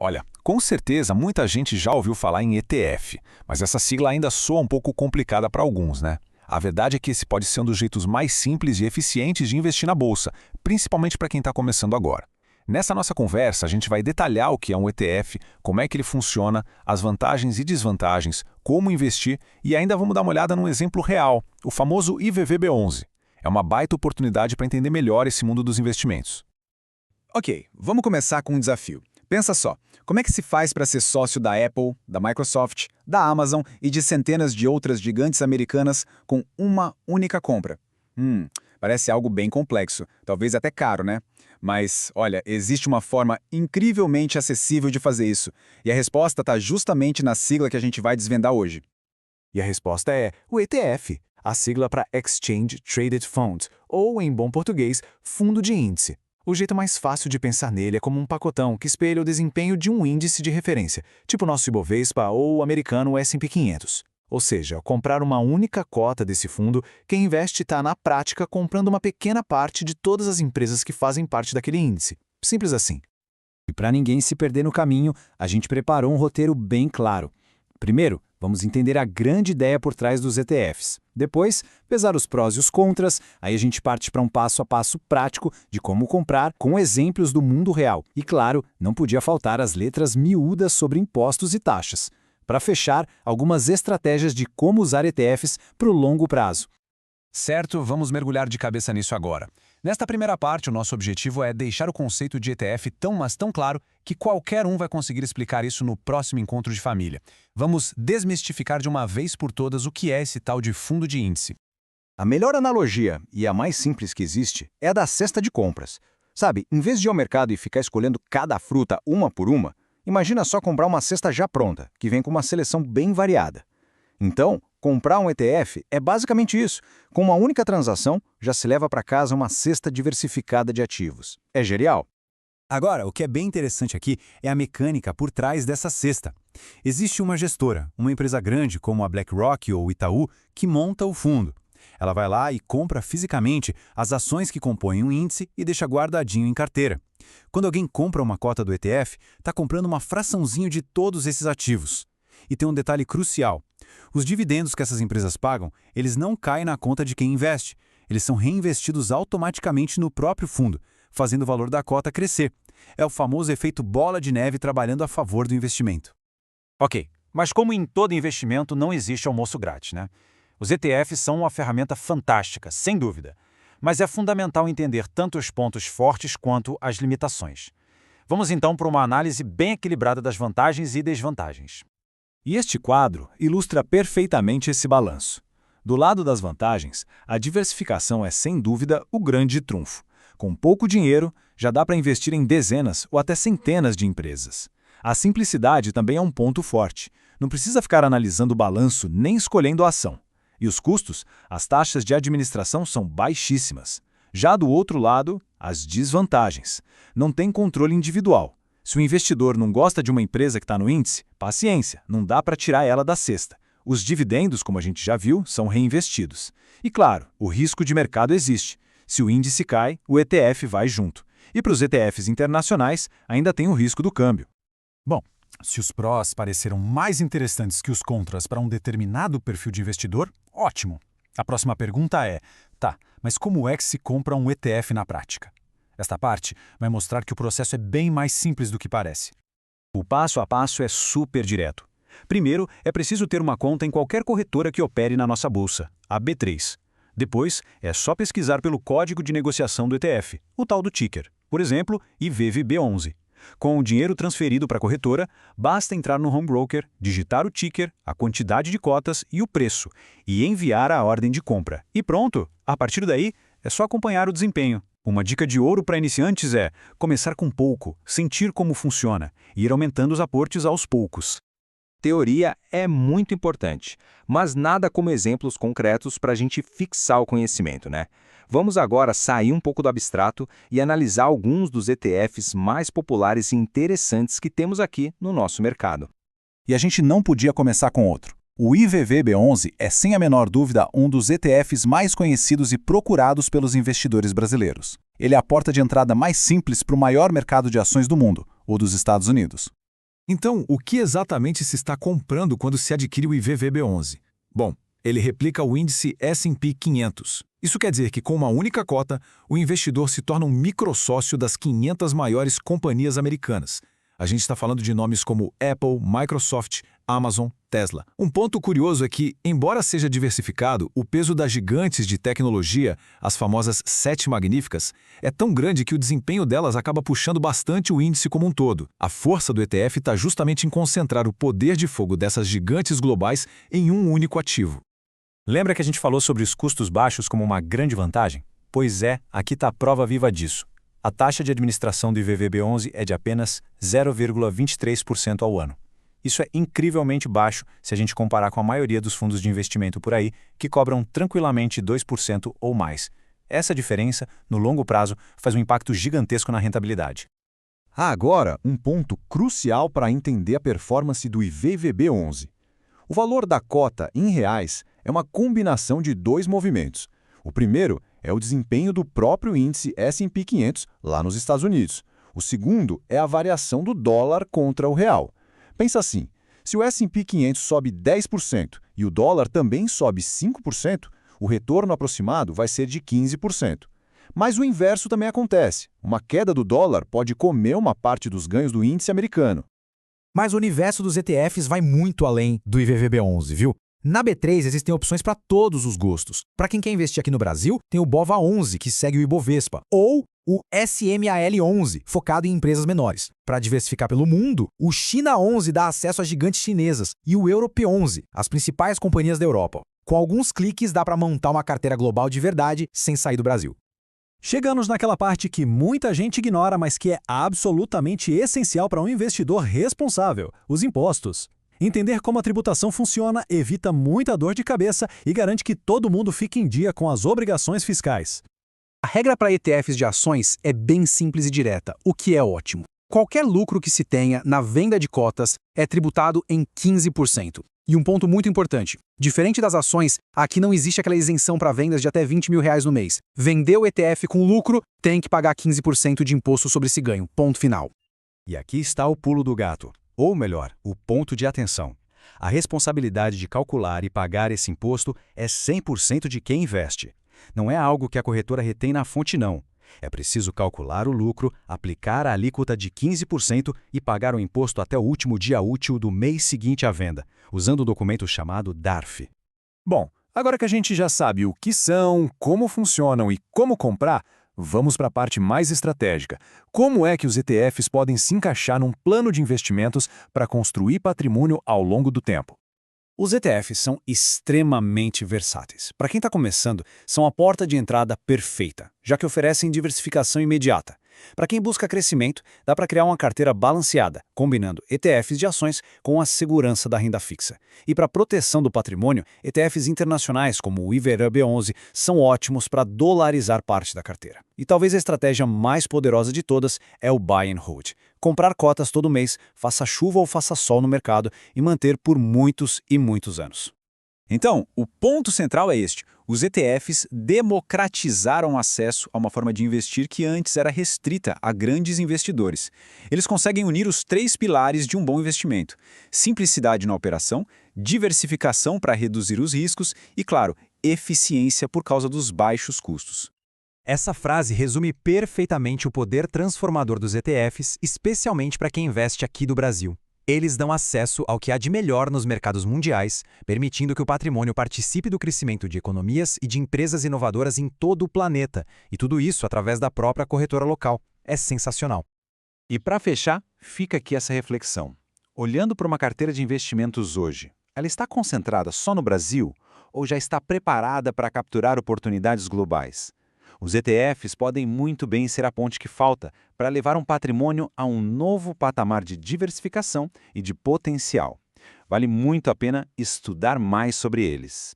Olha, com certeza muita gente já ouviu falar em ETF, mas essa sigla ainda soa um pouco complicada para alguns, né? A verdade é que esse pode ser um dos jeitos mais simples e eficientes de investir na bolsa, principalmente para quem está começando agora. Nessa nossa conversa, a gente vai detalhar o que é um ETF, como é que ele funciona, as vantagens e desvantagens, como investir e ainda vamos dar uma olhada num exemplo real, o famoso IVVB11. É uma baita oportunidade para entender melhor esse mundo dos investimentos. Ok, vamos começar com um desafio. Pensa só, como é que se faz para ser sócio da Apple, da Microsoft, da Amazon e de centenas de outras gigantes americanas com uma única compra? Parece algo bem complexo, talvez até caro, né? Mas, olha, existe uma forma incrivelmente acessível de fazer isso, e a resposta está justamente na sigla que a gente vai desvendar hoje. E a resposta é o ETF, a sigla para Exchange Traded Fund, ou, em bom português, fundo de índice. O jeito mais fácil de pensar nele é como um pacotão que espelha o desempenho de um índice de referência, tipo o nosso Ibovespa ou o americano S&P 500. Ou seja, ao comprar uma única cota desse fundo, quem investe está, na prática, comprando uma pequena parte de todas as empresas que fazem parte daquele índice. Simples assim. E para ninguém se perder no caminho, a gente preparou um roteiro bem claro. Primeiro, vamos entender a grande ideia por trás dos ETFs. Depois, pesar os prós e os contras, aí a gente parte para um passo a passo prático de como comprar com exemplos do mundo real. E claro, não podia faltar as letras miúdas sobre impostos e taxas. Para fechar, algumas estratégias de como usar ETFs para o longo prazo. Certo, vamos mergulhar de cabeça nisso agora. Nesta primeira parte, o nosso objetivo é deixar o conceito de ETF tão, mas tão claro que qualquer um vai conseguir explicar isso no próximo encontro de família. Vamos desmistificar de uma vez por todas o que é esse tal de fundo de índice. A melhor analogia, e a mais simples que existe, é a da cesta de compras. Sabe, em vez de ir ao mercado e ficar escolhendo cada fruta uma por uma, imagina só comprar uma cesta já pronta, que vem com uma seleção bem variada. Então, comprar um ETF é basicamente isso. Com uma única transação, já se leva para casa uma cesta diversificada de ativos. É genial? Agora, o que é bem interessante aqui é a mecânica por trás dessa cesta. Existe uma gestora, uma empresa grande como a BlackRock ou Itaú, que monta o fundo. Ela vai lá e compra fisicamente as ações que compõem um índice e deixa guardadinho em carteira. Quando alguém compra uma cota do ETF, está comprando uma fraçãozinho de todos esses ativos. E tem um detalhe crucial. Os dividendos que essas empresas pagam, eles não caem na conta de quem investe. Eles são reinvestidos automaticamente no próprio fundo, fazendo o valor da cota crescer. É o famoso efeito bola de neve trabalhando a favor do investimento. Ok, mas como em todo investimento, não existe almoço grátis, né? Os ETFs são uma ferramenta fantástica, sem dúvida. Mas é fundamental entender tanto os pontos fortes quanto as limitações. Vamos então para uma análise bem equilibrada das vantagens e desvantagens. E este quadro ilustra perfeitamente esse balanço. Do lado das vantagens, a diversificação é sem dúvida o grande trunfo. Com pouco dinheiro, já dá para investir em dezenas ou até centenas de empresas. A simplicidade também é um ponto forte. Não precisa ficar analisando o balanço nem escolhendo a ação. E os custos, as taxas de administração são baixíssimas. Já do outro lado, as desvantagens. Não tem controle individual. Se o investidor não gosta de uma empresa que está no índice, paciência, não dá para tirar ela da cesta. Os dividendos, como a gente já viu, são reinvestidos. E claro, o risco de mercado existe. Se o índice cai, o ETF vai junto. E para os ETFs internacionais, ainda tem o risco do câmbio. Bom, se os prós pareceram mais interessantes que os contras para um determinado perfil de investidor, ótimo. A próxima pergunta é, mas como é que se compra um ETF na prática? Esta parte vai mostrar que o processo é bem mais simples do que parece. O passo a passo é super direto. Primeiro, é preciso ter uma conta em qualquer corretora que opere na nossa bolsa, a B3. Depois, é só pesquisar pelo código de negociação do ETF, o tal do ticker. Por exemplo, IVVB11. Com o dinheiro transferido para a corretora, basta entrar no home broker, digitar o ticker, a quantidade de cotas e o preço, e enviar a ordem de compra. E pronto! A partir daí, é só acompanhar o desempenho. Uma dica de ouro para iniciantes é começar com pouco, sentir como funciona e ir aumentando os aportes aos poucos. Teoria é muito importante, mas nada como exemplos concretos para a gente fixar o conhecimento, né? Vamos agora sair um pouco do abstrato e analisar alguns dos ETFs mais populares e interessantes que temos aqui no nosso mercado. E a gente não podia começar com outro. O IVVB11 é, sem a menor dúvida, um dos ETFs mais conhecidos e procurados pelos investidores brasileiros. Ele é a porta de entrada mais simples para o maior mercado de ações do mundo, o dos Estados Unidos. Então, o que exatamente se está comprando quando se adquire o IVVB11? Bom, ele replica o índice S&P 500. Isso quer dizer que, com uma única cota, o investidor se torna um microsócio das 500 maiores companhias americanas. A gente está falando de nomes como Apple, Microsoft, Amazon, Tesla. Um ponto curioso é que, embora seja diversificado, o peso das gigantes de tecnologia, as famosas 7 magníficas, é tão grande que o desempenho delas acaba puxando bastante o índice como um todo. A força do ETF está justamente em concentrar o poder de fogo dessas gigantes globais em um único ativo. Lembra que a gente falou sobre os custos baixos como uma grande vantagem? Pois é, aqui está a prova viva disso. A taxa de administração do IVVB11 é de apenas 0,23% ao ano. Isso é incrivelmente baixo se a gente comparar com a maioria dos fundos de investimento por aí, que cobram tranquilamente 2% ou mais. Essa diferença, no longo prazo, faz um impacto gigantesco na rentabilidade. Há agora um ponto crucial para entender a performance do IVVB11. O valor da cota em reais é uma combinação de dois movimentos. O primeiro é o desempenho do próprio índice S&P 500 lá nos Estados Unidos. O segundo é a variação do dólar contra o real. Pensa assim, se o S&P 500 sobe 10% e o dólar também sobe 5%, o retorno aproximado vai ser de 15%. Mas o inverso também acontece. Uma queda do dólar pode comer uma parte dos ganhos do índice americano. Mas o universo dos ETFs vai muito além do IVVB11, viu? Na B3 existem opções para todos os gostos. Para quem quer investir aqui no Brasil, tem o BOVA11, que segue o Ibovespa, ou o SMAL11, focado em empresas menores. Para diversificar pelo mundo, o China 11 dá acesso a gigantes chinesas e o Europe 11, as principais companhias da Europa. Com alguns cliques dá para montar uma carteira global de verdade sem sair do Brasil. Chegamos naquela parte que muita gente ignora, mas que é absolutamente essencial para um investidor responsável: os impostos. Entender como a tributação funciona evita muita dor de cabeça e garante que todo mundo fique em dia com as obrigações fiscais. A regra para ETFs de ações é bem simples e direta, o que é ótimo. Qualquer lucro que se tenha na venda de cotas é tributado em 15%. E um ponto muito importante, diferente das ações, aqui não existe aquela isenção para vendas de até R$20 mil no mês. Vendeu o ETF com lucro, tem que pagar 15% de imposto sobre esse ganho. Ponto final. E aqui está o pulo do gato, ou melhor, o ponto de atenção. A responsabilidade de calcular e pagar esse imposto é 100% de quem investe. Não é algo que a corretora retém na fonte, não. É preciso calcular o lucro, aplicar a alíquota de 15% e pagar o imposto até o último dia útil do mês seguinte à venda, usando o documento chamado DARF. Bom, agora que a gente já sabe o que são, como funcionam e como comprar, vamos para a parte mais estratégica. Como é que os ETFs podem se encaixar num plano de investimentos para construir patrimônio ao longo do tempo? Os ETFs são extremamente versáteis. Para quem está começando, são a porta de entrada perfeita, já que oferecem diversificação imediata. Para quem busca crescimento, dá para criar uma carteira balanceada, combinando ETFs de ações com a segurança da renda fixa. E para proteção do patrimônio, ETFs internacionais como o IVVB11 são ótimos para dolarizar parte da carteira. E talvez a estratégia mais poderosa de todas é o Buy and Hold. Comprar cotas todo mês, faça chuva ou faça sol no mercado e manter por muitos e muitos anos. Então, o ponto central é este. Os ETFs democratizaram o acesso a uma forma de investir que antes era restrita a grandes investidores. Eles conseguem unir os 3 pilares de um bom investimento: simplicidade na operação, diversificação para reduzir os riscos e, claro, eficiência por causa dos baixos custos. Essa frase resume perfeitamente o poder transformador dos ETFs, especialmente para quem investe aqui do Brasil. Eles dão acesso ao que há de melhor nos mercados mundiais, permitindo que o patrimônio participe do crescimento de economias e de empresas inovadoras em todo o planeta, e tudo isso através da própria corretora local. É sensacional. E para fechar, fica aqui essa reflexão. Olhando para uma carteira de investimentos hoje, ela está concentrada só no Brasil ou já está preparada para capturar oportunidades globais? Os ETFs podem muito bem ser a ponte que falta para levar um patrimônio a um novo patamar de diversificação e de potencial. Vale muito a pena estudar mais sobre eles.